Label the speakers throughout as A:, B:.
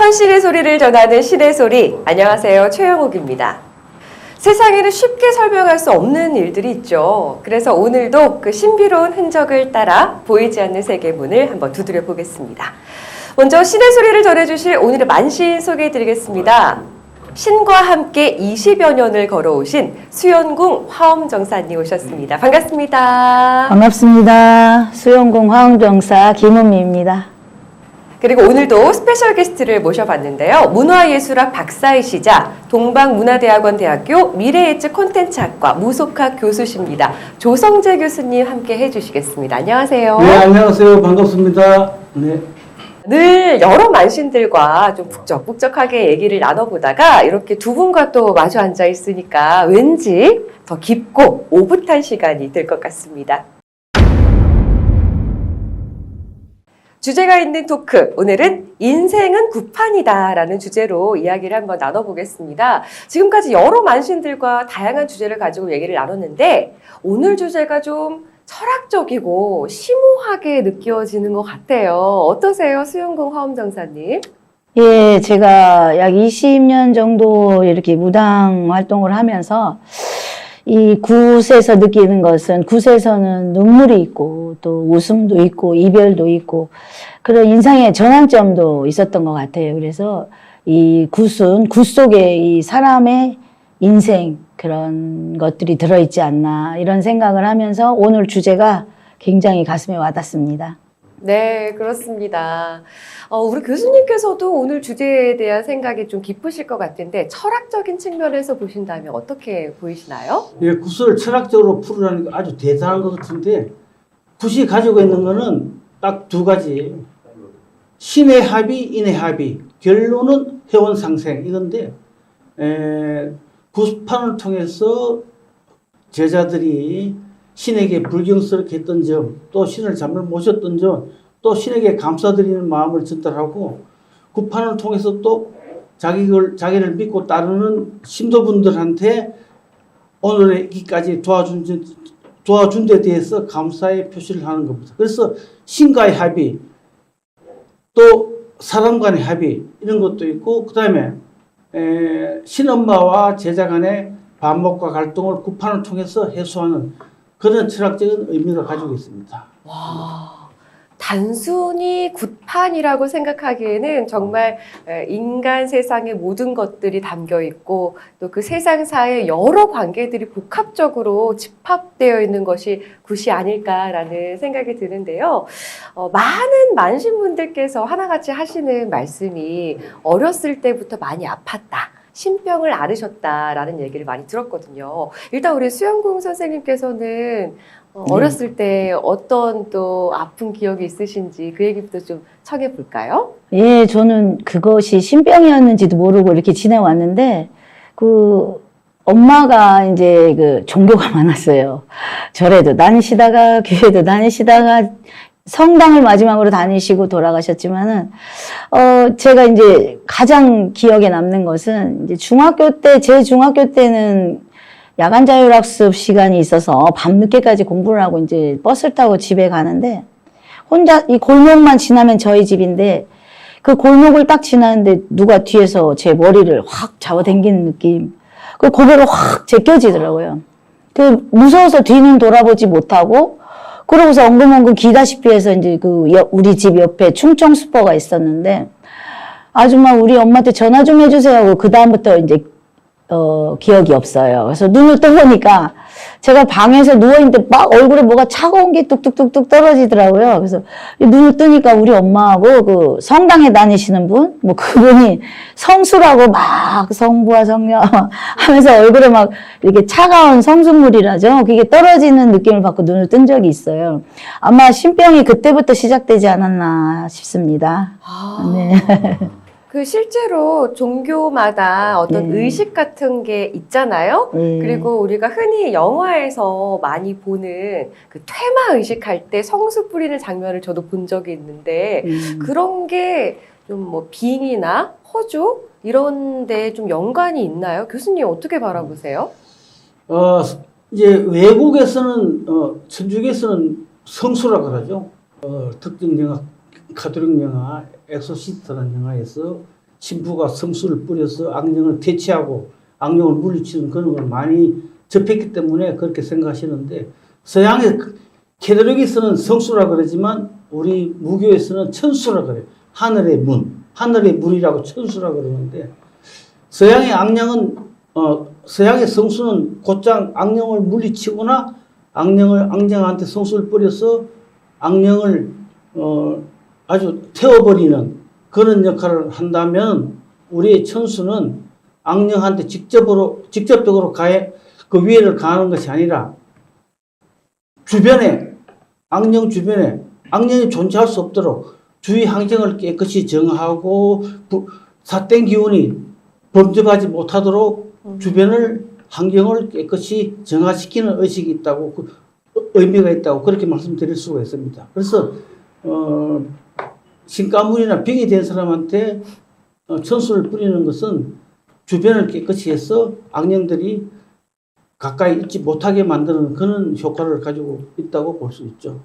A: 천신의 소리를 전하는 신의 소리. 안녕하세요, 최영옥입니다. 세상에는 쉽게 설명할 수 없는 일들이 있죠. 그래서 오늘도 그 신비로운 흔적을 따라 보이지 않는 세계 문을 한번 두드려 보겠습니다. 먼저 신의 소리를 전해주실 오늘의 만신 소개해드리겠습니다. 신과 함께 20여 년을 걸어오신 수연궁 화엄정사님 오셨습니다. 반갑습니다.
B: 반갑습니다. 수연궁 화엄정사 김은미입니다.
A: 그리고 오늘도 스페셜 게스트를 모셔봤는데요. 문화예술학 박사이시자 동방문화대학원 대학교 미래예측 콘텐츠학과 무속학 교수십니다. 조성재 교수님 함께 해주시겠습니다. 안녕하세요.
C: 네, 안녕하세요. 반갑습니다. 네.
A: 늘 여러 만신들과 좀 북적북적하게 얘기를 나눠보다가 이렇게 두 분과 또 마주 앉아 있으니까 왠지 더 깊고 오붓한 시간이 될 것 같습니다. 주제가 있는 토크, 오늘은 인생은 구판이다 라는 주제로 이야기를 한번 나눠보겠습니다. 지금까지 여러 만신들과 다양한 주제를 가지고 얘기를 나눴는데 오늘 주제가 좀 철학적이고 심오하게 느껴지는 것 같아요. 어떠세요, 수연궁 화엄정사님?
B: 예, 제가 약 20년 정도 이렇게 무당 활동을 하면서 이 굿에서 느끼는 것은 굿에서는 눈물이 있고 또 웃음도 있고 이별도 있고 그런 인상의 전환점도 있었던 것 같아요. 그래서 이 굿은 굿 속에 이 사람의 인생 그런 것들이 들어있지 않나 이런 생각을 하면서 오늘 주제가 굉장히 가슴에 와닿습니다.
A: 네, 그렇습니다. 우리 교수님께서도 오늘 주제에 대한 생각이 좀 깊으실 것 같은데 철학적인 측면에서 보신다면 어떻게 보이시나요?
C: 예, 굿을 철학적으로 풀으라는 게 아주 대단한 것 같은데 굿이 가지고 있는 거는 딱 두 가지. 신의 합의, 인의 합의. 결론은 회원 상생 이건데 굿판을 통해서 제자들이 신에게 불경스럽게 했던 점, 또 신을 잘못 모셨던 점, 또 신에게 감사드리는 마음을 전달하고 굿판을 통해서 또 자기를 믿고 따르는 신도분들한테 오늘까지 도와준 데 대해서 감사의 표시를 하는 겁니다. 그래서 신과의 합의, 또 사람 간의 합의 이런 것도 있고 그 다음에 신엄마와 제자 간의 반목과 갈등을 굿판을 통해서 해소하는 그런 철학적인 의미를 가지고 있습니다.
A: 와, 단순히 굿판이라고 생각하기에는 정말 인간 세상의 모든 것들이 담겨 있고 또 그 세상사의 여러 관계들이 복합적으로 집합되어 있는 것이 굿이 아닐까라는 생각이 드는데요. 많은 만신분들께서 하나같이 하시는 말씀이 어렸을 때부터 많이 아팠다. 신병을 앓으셨다라는 얘기를 많이 들었거든요. 일단 우리 수연궁 선생님께서는 어렸을 때 어떤 또 아픈 기억이 있으신지 그 얘기부터 좀 청해 볼까요?
B: 예, 저는 그것이 신병이었는지도 모르고 이렇게 지내왔는데 그 엄마가 이제 그 종교가 많았어요. 절에도 다니시다가 교회도 다니시다가 성당을 마지막으로 다니시고 돌아가셨지만은, 제가 이제 가장 기억에 남는 것은 이제 제 중학교 때는 야간 자율학습 시간이 있어서 밤늦게까지 공부를 하고 이제 버스를 타고 집에 가는데, 혼자 이 골목만 지나면 저희 집인데, 그 골목을 딱 지나는데 누가 뒤에서 제 머리를 확 잡아당기는 느낌. 그 고개를 확 제껴지더라고요. 그 무서워서 뒤는 돌아보지 못하고, 그러고서 엉금엉금 기다시피 해서 이제 우리 집 옆에 충청 슈퍼가 있었는데, 아줌마 우리 엄마한테 전화 좀 해주세요 하고 그다음부터 이제, 기억이 없어요. 그래서 눈을 떠보니까 제가 방에서 누워있는데 막 얼굴에 뭐가 차가운 게 뚝뚝뚝뚝 떨어지더라고요. 그래서 눈을 뜨니까 우리 엄마하고 그 성당에 다니시는 분, 뭐 그분이 성수라고 막 성부와 성녀 하면서 얼굴에 막 이렇게 차가운 성수물이라죠. 그게 떨어지는 느낌을 받고 눈을 뜬 적이 있어요. 아마 신병이 그때부터 시작되지 않았나 싶습니다. 네.
A: 그 실제로 종교마다 어떤
B: 네.
A: 의식 같은 게 있잖아요. 그리고 우리가 흔히 영화에서 많이 보는 그 퇴마 의식할 때 성수 뿌리는 장면을 저도 본 적이 있는데 그런 게 좀 뭐 빙이나 허주 이런 데 좀 연관이 있나요? 교수님 어떻게 바라보세요?
C: 이제 외국에서는 천주교에서는 성수라고 그러죠. 특정 영화, 가톨릭 영화 엑소시스트라는 영화에서 신부가 성수를 뿌려서 악령을 퇴치하고 악령을 물리치는 그런 걸 많이 접했기 때문에 그렇게 생각하시는데 서양의 캐톨릭에서는 성수라 그러지만 우리 무교에서는 천수라 그래요. 하늘의 문, 하늘의 문이라고 천수라 그러는데 서양의 악령은 서양의 성수는 곧장 악령을 물리치거나 악령한테 성수를 뿌려서 악령을 아주 태워버리는 그런 역할을 한다면 우리의 천수는 악령한테 직접적으로 그 위해를 가하는 것이 아니라 주변에 악령이 존재할 수 없도록 주위 환경을 깨끗이 정하고 삿된 기운이 범접하지 못하도록 주변을 환경을 깨끗이 정화시키는 의식이 있다고 의미가 있다고 그렇게 말씀드릴 수가 있습니다. 그래서 신가문이나 병이 된 사람한테 천수를 뿌리는 것은 주변을 깨끗이 해서 악령들이 가까이 있지 못하게 만드는 그런 효과를 가지고 있다고 볼 수 있죠.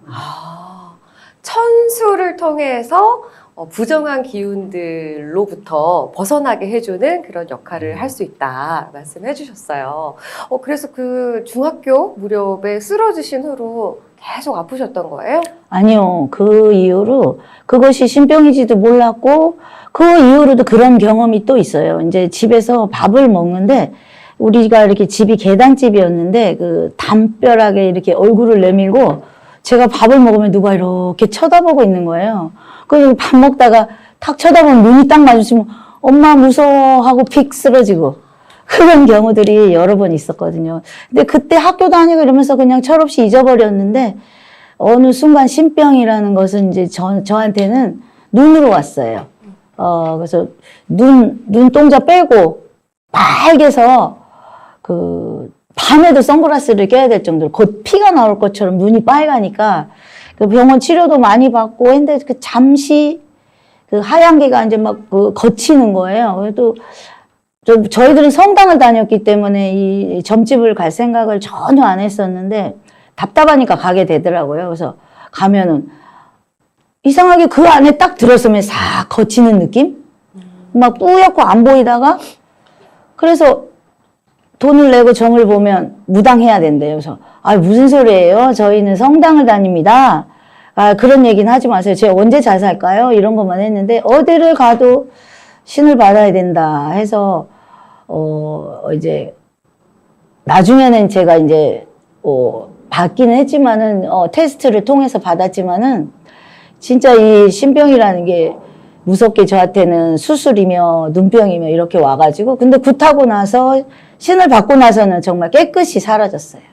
A: 천수를 통해서 부정한 기운들로부터 벗어나게 해주는 그런 역할을 할 수 있다 말씀해 주셨어요. 그래서 그 중학교 무렵에 쓰러지신 후로 계속 아프셨던 거예요?
B: 아니요. 그 이후로 그것이 신병인지도 몰랐고 그 이후로도 그런 경험이 또 있어요. 이제 집에서 밥을 먹는데 우리가 이렇게 집이 계단집이었는데 그 담벼락에 이렇게 얼굴을 내밀고 제가 밥을 먹으면 누가 이렇게 쳐다보고 있는 거예요. 그리고 밥 먹다가 탁 쳐다보면 눈이 딱 마주치면 엄마 무서워 하고 픽 쓰러지고 그런 경우들이 여러 번 있었거든요. 근데 그때 학교 다니고 이러면서 그냥 철없이 잊어버렸는데 어느 순간 신병이라는 것은 이제 저한테는 눈으로 왔어요. 그래서 눈동자 빼고 빨개서 밤에도 선글라스를 껴야 될 정도로 곧 피가 나올 것처럼 눈이 빨가니까 그 병원 치료도 많이 받고 했는데 잠시 그 하얀기가 이제 막 거치는 거예요. 그래도 저희들은 성당을 다녔기 때문에 이 점집을 갈 생각을 전혀 안 했었는데 답답하니까 가게 되더라고요. 그래서 가면은 이상하게 그 안에 딱 들어서면 싹 거치는 느낌? 막 뿌옇고 안 보이다가 그래서 돈을 내고 점을 보면 무당해야 된대요. 그래서 무슨 소리예요? 저희는 성당을 다닙니다. 그런 얘기는 하지 마세요. 제가 언제 잘 살까요? 이런 것만 했는데 어디를 가도 신을 받아야 된다 해서 이제 나중에는 제가 이제 받기는 했지만은 테스트를 통해서 받았지만은 진짜 이 신병이라는 게 무섭게 저한테는 수술이며 눈병이며 이렇게 와가지고 근데 굿하고 나서 신을 받고 나서는 정말 깨끗이 사라졌어요.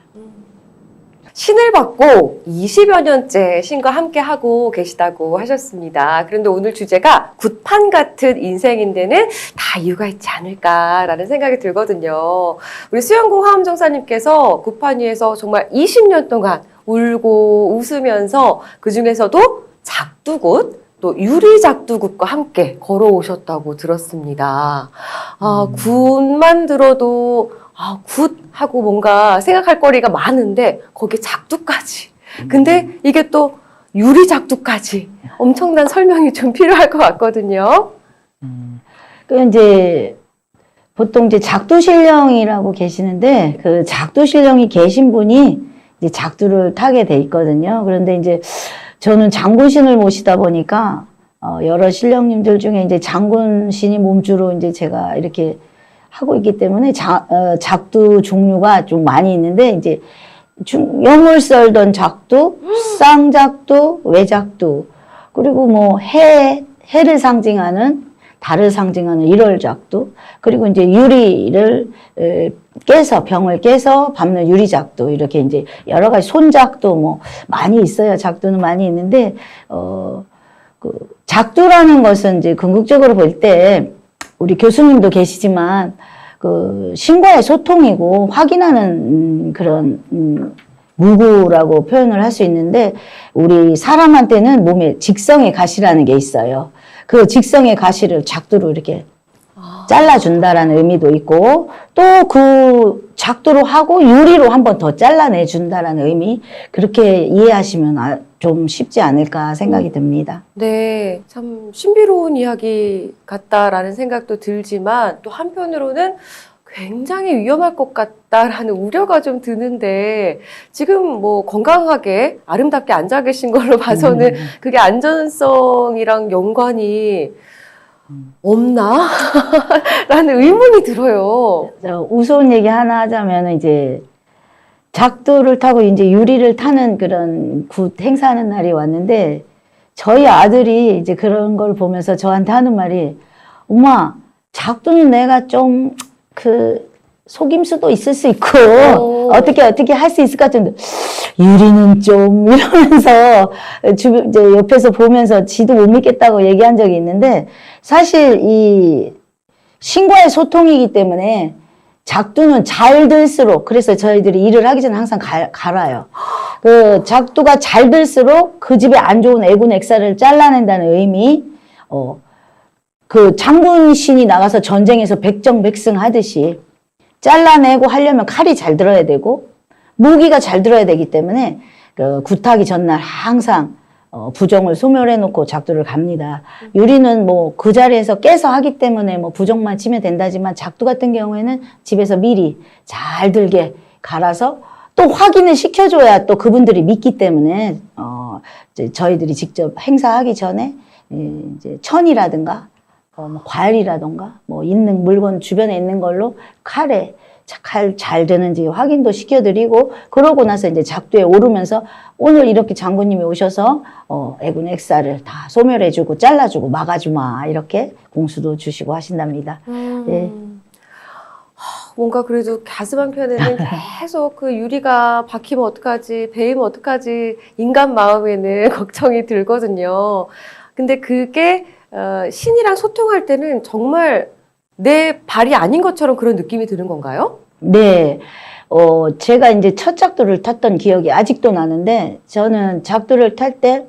A: 신을 받고 20여 년째 신과 함께 하고 계시다고 하셨습니다. 그런데 오늘 주제가 굿판 같은 인생인데는 다 이유가 있지 않을까라는 생각이 들거든요. 우리 수영공 화엄정사님께서 굿판 위에서 정말 20년 동안 울고 웃으면서 그 중에서도 작두굿 또 유리작두굿과 함께 걸어오셨다고 들었습니다. 굿만 들어도 굿 하고 뭔가 생각할 거리가 많은데 거기에 작두까지. 근데 이게 또 유리작두까지 엄청난 설명이 좀 필요할 것 같거든요.
B: 그 이제 보통 이제 작두신령이라고 계시는데 그 작두신령이 계신 분이 이제 작두를 타게 돼 있거든요. 그런데 이제 저는 장군신을 모시다 보니까 여러 신령님들 중에 이제 장군신이 몸주로 이제 제가 이렇게 하고 있기 때문에 작두 종류가 좀 많이 있는데 이제 영을 썰던 작두, 쌍작두, 외작두 그리고 뭐 해를 상징하는 달을 상징하는 일월작두 그리고 이제 유리를 병을 깨서 밟는 유리작두 이렇게 이제 여러 가지 손작두 뭐 많이 있어요. 작두는 많이 있는데 그 작두라는 것은 이제 궁극적으로 볼 때 우리 교수님도 계시지만 그 신과의 소통이고 확인하는 그런 무구라고 표현을 할 수 있는데 우리 사람한테는 몸에 직성의 가시라는 게 있어요. 그 직성의 가시를 작두로 이렇게 잘라준다라는 의미도 있고 또 그 작두로 하고 유리로 한 번 더 잘라내준다라는 의미 그렇게 이해하시면 좀 쉽지 않을까 생각이 듭니다.
A: 네, 참 신비로운 이야기 같다라는 생각도 들지만 또 한편으로는 굉장히 위험할 것 같다라는 우려가 좀 드는데 지금 뭐 건강하게 아름답게 앉아 계신 걸로 봐서는 그게 안전성이랑 연관이 없나? 라는 의문이 들어요.
B: 우스운 얘기 하나 하자면 이제 작두를 타고 이제 유리를 타는 그런 굿 행사하는 날이 왔는데 저희 아들이 이제 그런 걸 보면서 저한테 하는 말이 엄마 작두는 내가 좀 속임수도 있을 수 있고 어떻게 할 수 있을 것 같은데 유리는 좀 이러면서 이제 옆에서 보면서 지도 못 믿겠다고 얘기한 적이 있는데 사실 이 신과의 소통이기 때문에 작두는 잘 들수록 그래서 저희들이 일을 하기 전에 항상 갈아요. 그 작두가 잘 들수록 그 집에 안 좋은 애군 액사를 잘라낸다는 의미. 그 장군신이 나가서 전쟁에서 백정백승 하듯이 잘라내고 하려면 칼이 잘 들어야 되고 무기가 잘 들어야 되기 때문에 그 굿하기 전날 항상 부정을 소멸해 놓고 작두를 갑니다. 유리는 뭐 그 자리에서 깨서 하기 때문에 뭐 부정만 치면 된다지만 작두 같은 경우에는 집에서 미리 잘 들게 갈아서 또 확인을 시켜줘야 또 그분들이 믿기 때문에 이제 저희들이 직접 행사하기 전에 이제 천이라든가 뭐 과일이라던가 뭐 있는 물건 주변에 있는 걸로 칼 잘 되는지 확인도 시켜드리고 그러고 나서 이제 작두에 오르면서 오늘 이렇게 장군님이 오셔서 애군 액사를 다 소멸해주고 잘라주고 막아주마 이렇게 공수도 주시고 하신답니다. 예.
A: 뭔가 그래도 가슴 한편에는 계속 그 유리가 박히면 어떡하지, 베이면 어떡하지, 인간 마음에는 걱정이 들거든요. 근데 그게 신이랑 소통할 때는 정말 내 발이 아닌 것처럼 그런 느낌이 드는 건가요?
B: 네. 제가 이제 첫 작두를 탔던 기억이 아직도 나는데 저는 작두를 탈 때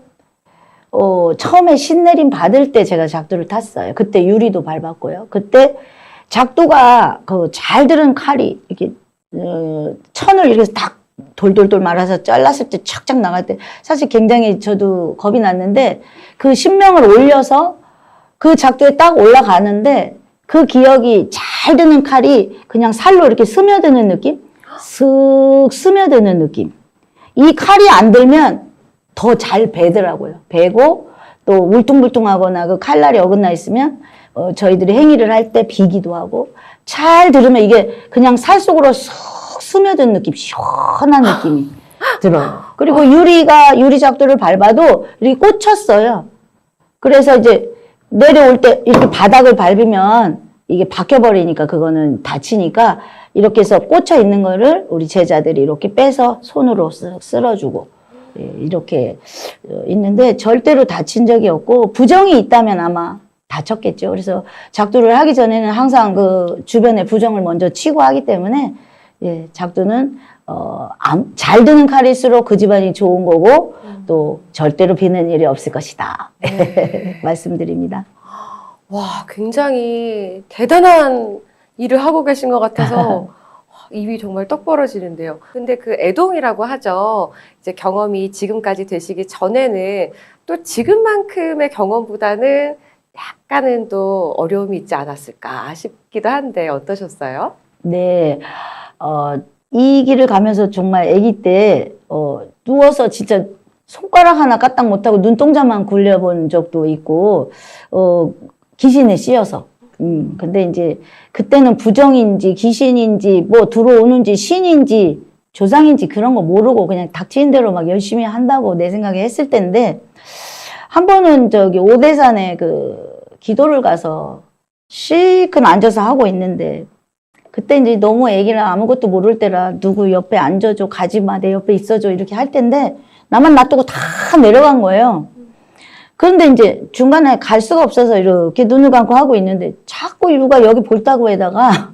B: 처음에 신내림 받을 때 제가 작두를 탔어요. 그때 유리도 밟았고요. 그때 작두가 잘 들은 칼이 이렇게 천을 이렇게 딱 돌돌돌 말아서 잘랐을 때 착착 나갈 때 사실 굉장히 저도 겁이 났는데 그 신명을 올려서 그 작두에 딱 올라가는데 그 기억이 잘 드는 칼이 그냥 살로 이렇게 스며드는 느낌? 쓱 스며드는 느낌. 이 칼이 안 들면 더 잘 베더라고요. 베고 또 울퉁불퉁하거나 그 칼날이 어긋나 있으면 저희들이 행위를 할 때 비기도 하고 잘 들으면 이게 그냥 살 속으로 쏙 스며든 느낌, 시원한 느낌이 들어요. 그리고 유리 작두를 밟아도 이렇게 꽂혔어요. 그래서 이제 내려올 때 이렇게 바닥을 밟으면 이게 박혀버리니까 그거는 다치니까 이렇게 해서 꽂혀 있는 거를 우리 제자들이 이렇게 빼서 손으로 쓱 쓸어주고 이렇게 있는데 절대로 다친 적이 없고 부정이 있다면 아마 다쳤겠죠. 그래서 작두를 하기 전에는 항상 그 주변에 부정을 먼저 치고 하기 때문에 작두는 잘 드는 칼일수록 그 집안이 좋은 거고 또 절대로 비는 일이 없을 것이다. 말씀드립니다.
A: 와, 굉장히 대단한 일을 하고 계신 것 같아서 입이 정말 떡 벌어지는데요. 근데 그 애동이라고 하죠. 이제 경험이 지금까지 되시기 전에는 또 지금만큼의 경험보다는 약간은 또 어려움이 있지 않았을까 싶기도 한데 어떠셨어요?
B: 네. 이 길을 가면서 정말 아기 때 누워서 진짜 손가락 하나 까딱 못하고 눈동자만 굴려본 적도 있고 귀신에 씌여서 근데 이제 그때는 부정인지 귀신인지 뭐 들어오는지 신인지 조상인지 그런 거 모르고 그냥 닥치는 대로 막 열심히 한다고 내 생각에 했을 때인데 한 번은 저기 오대산에 그 기도를 가서 실컷 앉아서 하고 있는데 그때 이제 너무 애기라 아무것도 모를 때라 누구 옆에 앉아줘, 가지마, 내 옆에 있어줘 이렇게 할 텐데 나만 놔두고 다 내려간 거예요. 그런데 이제 중간에 갈 수가 없어서 이렇게 눈을 감고 하고 있는데 자꾸 누가 여기 볼따구 에다가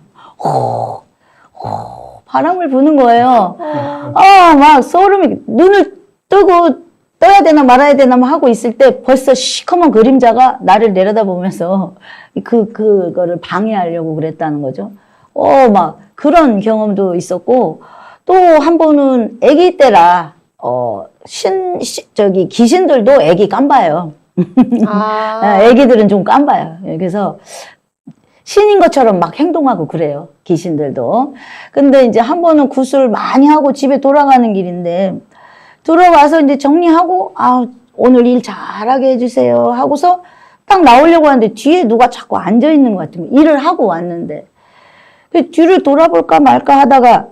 B: 바람을 부는 거예요. 막 소름이 눈을 뜨고 떠야 되나 말아야 되나 하고 있을 때 벌써 시커먼 그림자가 나를 내려다보면서 그거를 방해하려고 그랬다는 거죠. 막 그런 경험도 있었고, 또 한 번은 아기 때라, 귀신들도 아기 깜봐요. 아기들은 좀 깜봐요. 그래서 신인 것처럼 막 행동하고 그래요. 귀신들도. 근데 이제 한 번은 구슬 많이 하고 집에 돌아가는 길인데, 들어와서 이제 정리하고, 오늘 일 잘하게 해주세요 하고서 딱 나오려고 하는데 뒤에 누가 자꾸 앉아있는 것 같은 거. 일을 하고 왔는데. 뒤를 돌아볼까 말까 하다가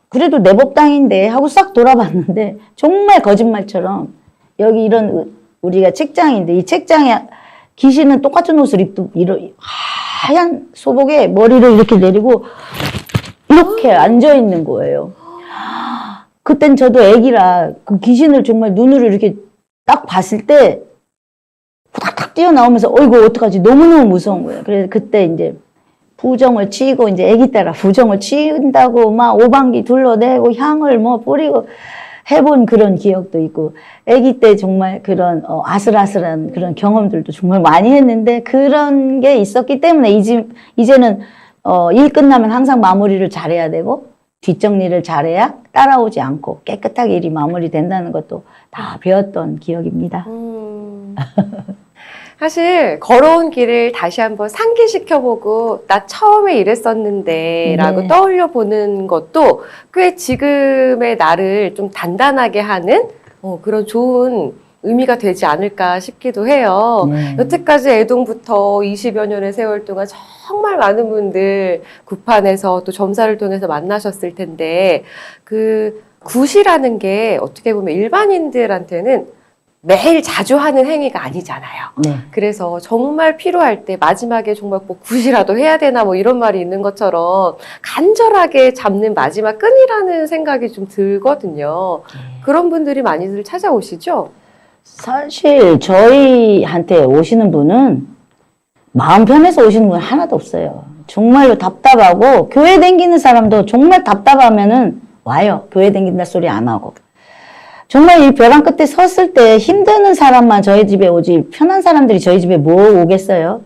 B: 그래도 내 법당인데 하고 싹 돌아봤는데 정말 거짓말처럼 여기 이런 우리가 책장인데 이 책장에 귀신은 똑같은 옷을 입고 이런 하얀 소복에 머리를 이렇게 내리고 이렇게 앉아있는 거예요. 그땐 저도 애기라 그 귀신을 정말 눈으로 이렇게 딱 봤을 때 후닥닥 뛰어나오면서 이거 어떡하지? 너무너무 무서운 거예요. 그래서 그때 이제 부정을 치고 이제 애기 때라 부정을 치운다고 막 오방기 둘러대고 향을 뭐 뿌리고 해본 그런 기억도 있고 애기 때 정말 그런 아슬아슬한 그런 경험들도 정말 많이 했는데 그런 게 있었기 때문에 이제는 일 끝나면 항상 마무리를 잘해야 되고 뒷정리를 잘해야 따라오지 않고 깨끗하게 일이 마무리된다는 것도 다 배웠던 기억입니다.
A: 사실 걸어온 길을 다시 한번 상기시켜보고 나 처음에 이랬었는데 라고
B: 네.
A: 떠올려 보는 것도 꽤 지금의 나를 좀 단단하게 하는 그런 좋은 의미가 되지 않을까 싶기도 해요. 여태까지 애동부터 20여 년의 세월 동안 정말 많은 분들 굿판에서 또 점사를 통해서 만나셨을 텐데 그 굿이라는 게 어떻게 보면 일반인들한테는 매일 자주 하는 행위가 아니잖아요.
B: 네.
A: 그래서 정말 필요할 때 마지막에 정말 뭐 굿이라도 해야 되나 뭐 이런 말이 있는 것처럼 간절하게 잡는 마지막 끈이라는 생각이 좀 들거든요. 그런 분들이 많이들 찾아오시죠?
B: 사실 저희한테 오시는 분은 마음 편해서 오시는 분 하나도 없어요. 정말로 답답하고 교회 댕기는 사람도 정말 답답하면은 와요. 교회 댕긴다 소리 안 하고. 정말 이 벼랑 끝에 섰을 때 힘드는 사람만 저희 집에 오지 편한 사람들이 저희 집에 뭐 오겠어요?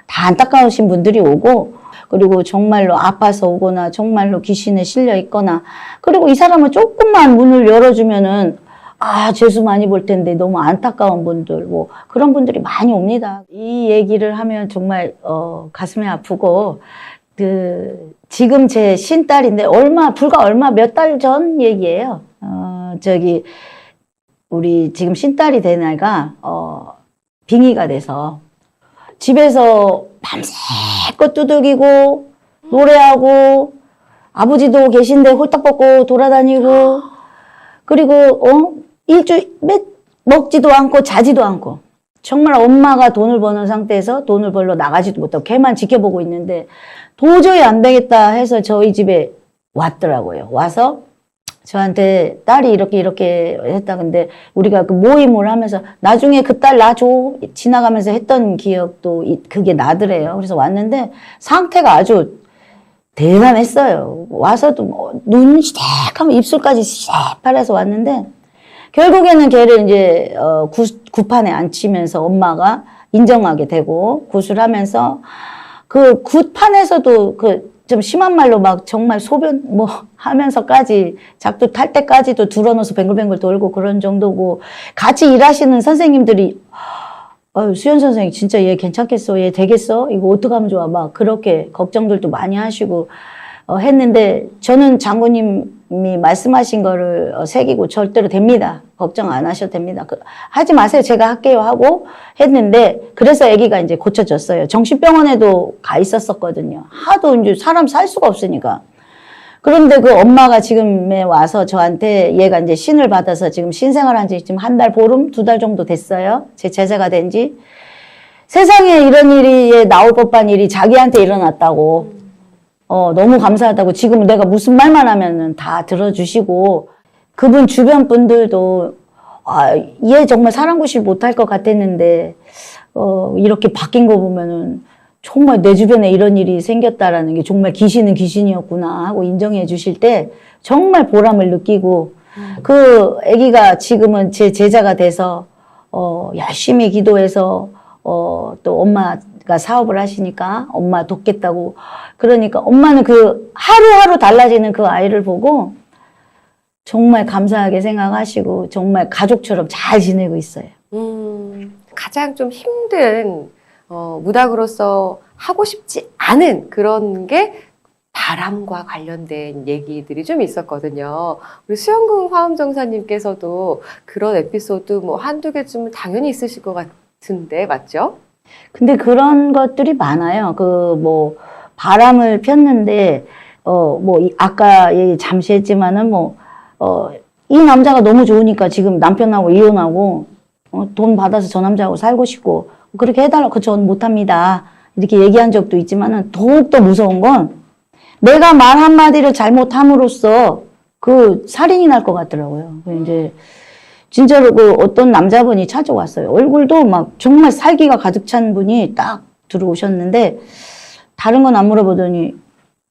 B: 다 안타까우신 분들이 오고 그리고 정말로 아파서 오거나 정말로 귀신에 실려 있거나 그리고 이 사람은 조금만 문을 열어주면은 죄수 많이 볼 텐데 너무 안타까운 분들 뭐 그런 분들이 많이 옵니다. 이 얘기를 하면 정말 가슴이 아프고 지금 제 신딸인데 불과 얼마 몇 달 전 얘기예요. 우리 지금 신딸이 된 애가, 빙의가 돼서 집에서 밤새껏 두들기고, 노래하고, 아버지도 계신데 홀딱 벗고 돌아다니고, 그리고, 먹지도 않고 자지도 않고, 정말 엄마가 돈을 버는 상태에서 돈을 벌러 나가지도 못하고 걔만 지켜보고 있는데, 도저히 안 되겠다 해서 저희 집에 왔더라고요. 와서, 저한테 딸이 이렇게 했다. 근데 우리가 그 모임을 하면서 나중에 그 딸 놔줘. 지나가면서 했던 기억도 그게 나더래요. 그래서 왔는데 상태가 아주 대단했어요. 와서도 눈 시작하면 입술까지 새파래서 왔는데 결국에는 걔를 이제 굿판에 앉히면서 엄마가 인정하게 되고 굿을 하면서 그 굿판에서도 좀 심한 말로 막 정말 소변 뭐 하면서까지 작두 탈 때까지도 들어놓아서 뱅글뱅글 돌고 그런 정도고 같이 일하시는 선생님들이 수연 선생님 진짜 얘 괜찮겠어? 얘 되겠어? 이거 어떡하면 좋아? 막 그렇게 걱정들도 많이 하시고 했는데 저는 장군님이 말씀하신 거를 새기고 절대로 됩니다. 걱정 안 하셔도 됩니다. 하지 마세요. 제가 할게요 하고 했는데 그래서 아기가 이제 고쳐졌어요. 정신병원에도 가 있었었거든요. 하도 이제 사람 살 수가 없으니까. 그런데 그 엄마가 지금에 와서 저한테 얘가 이제 신을 받아서 지금 신생활한 지 지금 한 달 보름, 2달 정도 됐어요. 제 제자가 된 지. 세상에 이런 일이 나올 법한 일이 자기한테 일어났다고. 너무 감사하다고 지금 내가 무슨 말만 하면은 다 들어주시고 그분 주변 분들도 얘 정말 사랑구실 못할 것 같았는데 이렇게 바뀐 거 보면은 정말 내 주변에 이런 일이 생겼다라는 게 정말 귀신은 귀신이었구나 하고 인정해 주실 때 정말 보람을 느끼고 그 아기가 지금은 제 제자가 돼서 열심히 기도해서 또 엄마가 사업을 하시니까 엄마 돕겠다고 그러니까 엄마는 그 하루하루 달라지는 그 아이를 보고 정말 감사하게 생각하시고 정말 가족처럼 잘 지내고 있어요.
A: 가장 좀 힘든 무당으로서 하고 싶지 않은 그런 게 바람과 관련된 얘기들이 좀 있었거든요. 우리 수영궁 화엄정사님께서도 그런 에피소드 뭐 한두 개쯤은 당연히 있으실 것 같은데 맞죠?
B: 근데 그런 것들이 많아요. 그 뭐 바람을 폈는데 아까 얘기 잠시 했지만은 이 남자가 너무 좋으니까 지금 남편하고 이혼하고 돈 받아서 저 남자하고 살고 싶고 그렇게 해달라고 전 못합니다. 이렇게 얘기한 적도 있지만은 더욱더 무서운 건 내가 말 한마디를 잘못함으로써 그 살인이 날 것 같더라고요. 이제 진짜로 그 어떤 남자분이 찾아왔어요. 얼굴도 막 정말 살기가 가득 찬 분이 딱 들어오셨는데 다른 건 안 물어보더니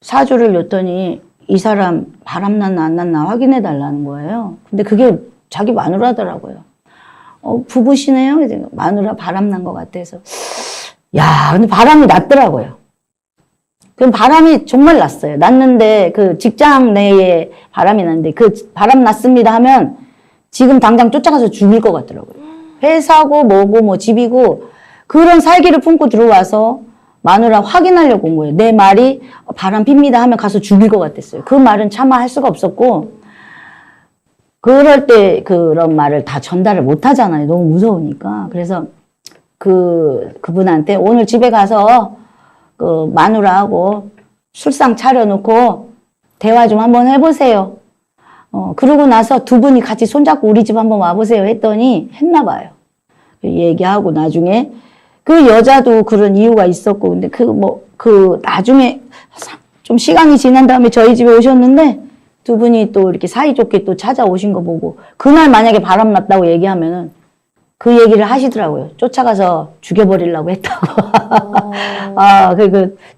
B: 사주를 였더니 이 사람 바람 났나 안 났나 확인해 달라는 거예요. 근데 그게 자기 마누라더라고요. 부부시네요? 마누라 바람 난 것 같아서. 야, 근데 바람이 났더라고요. 그럼 바람이 정말 났어요. 났는데 그 직장 내에 바람이 났는데 그 바람 났습니다 하면 지금 당장 쫓아가서 죽일 것 같더라고요. 회사고 뭐고 뭐 집이고 그런 살기를 품고 들어와서 마누라 확인하려고 온 거예요. 내 말이 바람 핍니다 하면 가서 죽일 것 같았어요. 그 말은 차마 할 수가 없었고 그럴 때 그런 말을 다 전달을 못 하잖아요. 너무 무서우니까. 그래서 그분한테 오늘 집에 가서 그 마누라하고 술상 차려놓고 대화 좀 한번 해보세요. 그러고 나서 두 분이 같이 손잡고 우리 집 한번 와보세요 했더니 했나 봐요. 얘기하고 나중에 그 여자도 그런 이유가 있었고 근데 나중에 좀 시간이 지난 다음에 저희 집에 오셨는데 두 분이 또 이렇게 사이좋게 또 찾아오신 거 보고 그날 만약에 바람 났다고 얘기하면은 그 얘기를 하시더라고요. 쫓아가서 죽여버리려고 했다고.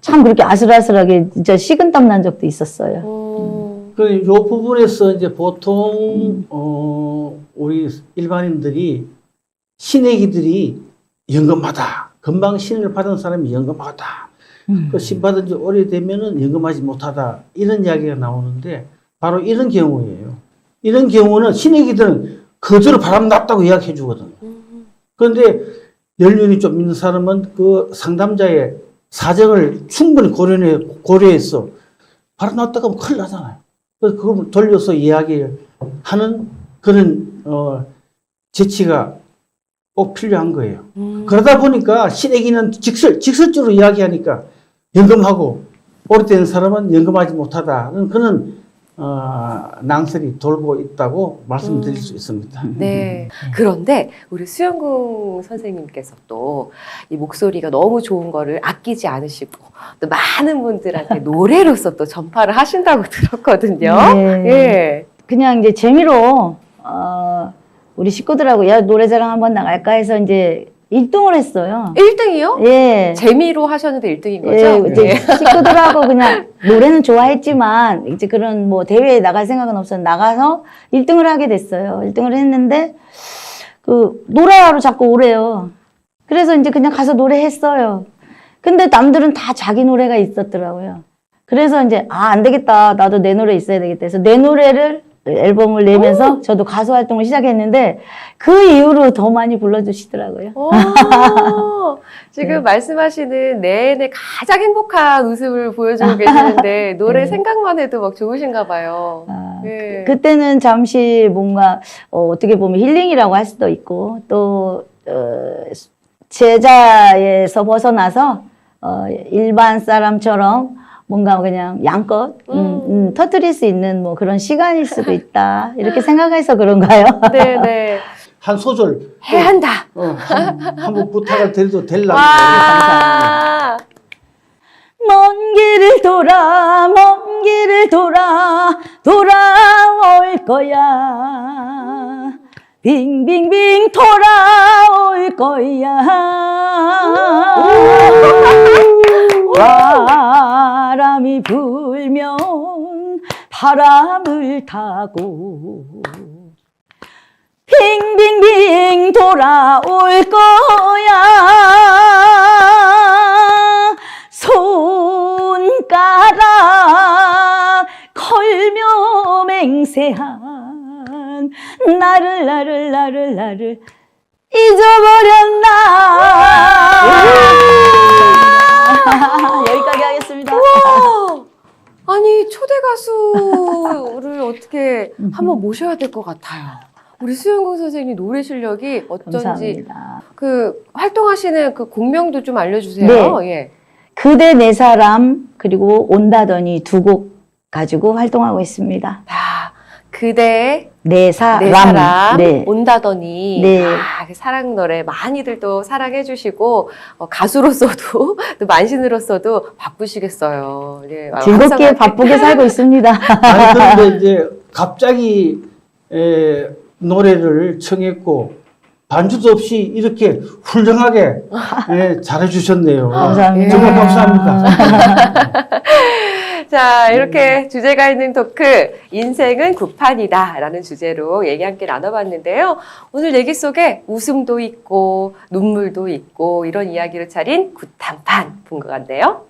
B: 참 그렇게 아슬아슬하게 진짜 식은땀 난 적도 있었어요.
C: 이 부분에서 이제 보통, 우리 일반인들이 신애기들이 영검하다. 금방 신을 받은 사람이 영검하다. 그 신 받은 지 오래되면은 영검하지 못하다. 이런 이야기가 나오는데 바로 이런 경우예요. 이런 경우는 신애기들은 그대로 바람 났다고 이야기해 주거든요. 그런데 연륜이 좀 있는 사람은 그 상담자의 사정을 충분히 고려해서 바람 났다가 하면 큰일 나잖아요. 그래서 그걸 돌려서 이야기를 하는 그런, 재치가 꼭 필요한 거예요. 그러다 보니까 신애기는 직설적으로 이야기하니까 연금하고 오래된 사람은 연금하지 못하다는 그런 낭설이 돌고 있다고 말씀드릴 수 있습니다.
A: 네. 그런데 우리 수영궁 선생님께서 또 이 목소리가 너무 좋은 거를 아끼지 않으시고 또 많은 분들한테 노래로서 또 전파를 하신다고 들었거든요.
B: 네.
A: 예.
B: 그냥 이제 재미로 우리 식구들하고 야 노래자랑 한번 나갈까 해서 이제 1등을 했어요.
A: 1등이요?
B: 예.
A: 재미로 하셨는데 1등인 거죠?
B: 예, 이제 식구들하고 그냥 노래는 좋아했지만 이제 그런 뭐 대회에 나갈 생각은 없었는데 나가서 1등을 하게 됐어요. 1등을 했는데 그 노래하러 자꾸 오래요. 그래서 이제 그냥 가서 노래했어요. 근데 남들은 다 자기 노래가 있었더라고요. 그래서 이제 안 되겠다. 나도 내 노래 있어야 되겠다 해서 내 노래를 앨범을 내면서 저도 가수 활동을 시작했는데 그 이후로 더 많이 불러주시더라고요.
A: 지금
B: 네.
A: 말씀하시는 내내 가장 행복한 웃음을 보여주고 계시는데 노래
B: 네.
A: 생각만 해도 막 좋으신가 봐요. 네.
B: 그때는 잠시 뭔가 어떻게 보면 힐링이라고 할 수도 있고 또 제자에서 벗어나서 일반 사람처럼 뭔가 그냥 양껏 터뜨릴 수 있는 뭐 그런 시간일 수도 있다 이렇게 생각해서 그런가요?
A: 네네.
C: 한 소절
A: 해야 한다.
C: 한번 부탁을 드려도 될라고
A: 와.
B: 먼 길을 돌아 먼 길을 돌아올 거야 빙빙빙 돌아올 거야 바람이 불면 바람을 타고 빙빙빙 돌아올 거야. 손가락 걸며 맹세한 나를 잊어버렸나. 여기까지 하겠습니다.
A: 우와! 아니, 초대 가수를 어떻게 한번 모셔야 될 것 같아요. 우리 수영공 선생님 노래 실력이 어쩐지
B: 감사합니다.
A: 그 활동하시는 그 곡명도 좀 알려주세요.
B: 네.
A: 예.
B: 그대 내 사람 그리고 온다더니 두 곡 가지고 활동하고 있습니다.
A: 자, 그대
B: 내 사람,
A: 내 사람
B: 네.
A: 온다더니
B: 네.
A: 그 사랑 노래 많이들 또 사랑해 주시고 가수로서도 또 만신으로서도 바쁘시겠어요. 예.
B: 즐겁게
A: 항상
B: 바쁘게 살고 있습니다.
C: 아니, 그런데 이제 갑자기 노래를 청했고 반주도 없이 이렇게 훌륭하게 잘해주셨네요.
B: 감사합니다.
C: 정말 감사합니다.
A: 자, 이렇게 주제가 있는 토크, 인생은 굿판이다 라는 주제로 얘기 함께 나눠봤는데요. 오늘 얘기 속에 웃음도 있고, 눈물도 있고, 이런 이야기를 차린 굿한판 본 것 같네요.